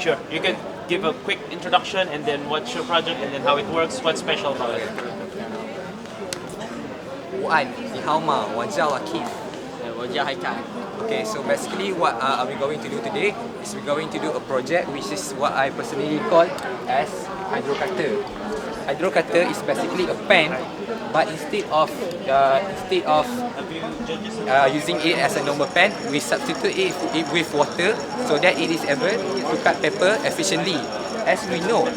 Sure. You can give a quick introduction and then what's your project and then how it works. What's special about it? 午安，你好吗？我叫 Akif. 我叫海凯。 Okay, so basically what are we going to do today is we're going to do a project which is what I personally call as hydrocutter. Hydrocutter is basically a pen, but instead of using it as a normal pen, we substitute it with water so that it is able to cut paper efficiently. As we know,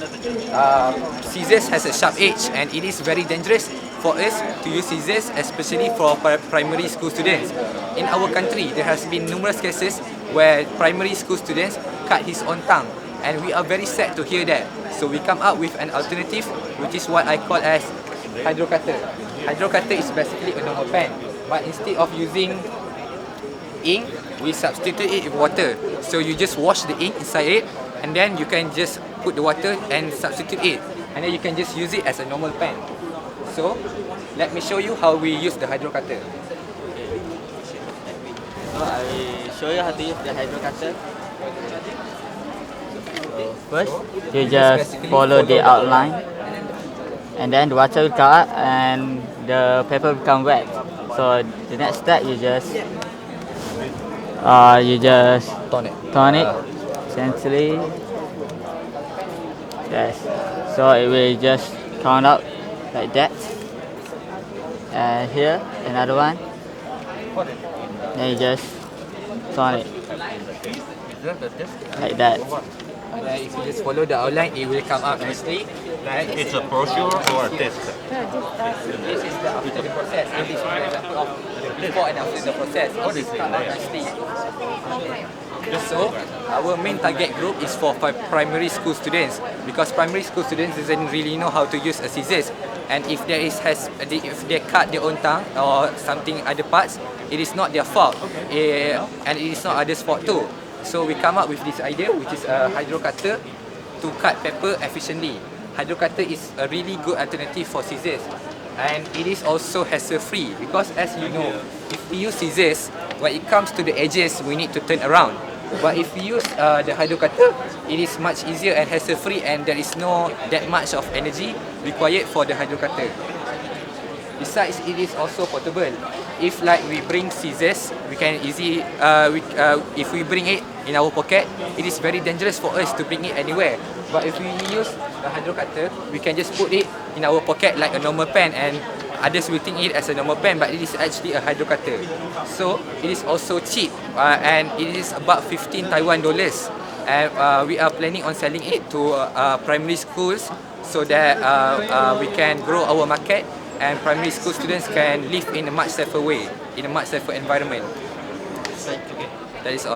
scissors has a sharp edge and it is very dangerous for us to use scissors, especially for primary school students. In our country, there has been numerous cases where primary school students cut his own tongue, and we are very sad to hear that. So we come up with an alternative, which is what I call as hydrocutter. Hydrocutter is basically a normal pen, but instead of using ink, we substitute it with water. So you just wash the ink inside it, and then you can just put the water and substitute it, and then you can just use it as a normal pen. So let me show you how we use the hydrocutter. So I will show you how to use the hydrocutter. First, you just follow the outline, and then the water will come up and the paper will become wet. So the next step, you just turn it gently. Yes. So it will just come out like that. And here another one. Then you just turn it like that. And then if you just follow the outline, it will come out nicely. Right? It's a brochure or a test? This is the after the process. And this is an example of the before and after the process. It will come out nicely. So our main target group is for primary school students, because primary school students doesn't really know how to use a scissors, and if if they cut their own tongue or something other parts, it is not their fault, and it is not others' fault too. So we come up with this idea, which is a hydrocutter to cut paper efficiently. Hydrocutter is a really good alternative for scissors, and it is also hassle-free, because as you know, if we use scissors, when it comes to the edges, we need to turn around. But if we use the hydrocutter, it is much easier and hassle-free, and there is no that much of energy required for the hydrocutter. Besides, it is also portable. If like we bring scissors, we can easily, if we bring it in our pocket, it is very dangerous for us to bring it anywhere. But if we use a hydrocutter, we can just put it in our pocket like a normal pen, and others will think it as a normal pen, but it is actually a hydrocutter. So it is also cheap, and it is about 15 Taiwan dollars. And we are planning on selling it to primary schools so that we can grow our market, and primary school students can live in a much safer way, in a much safer environment. That is all.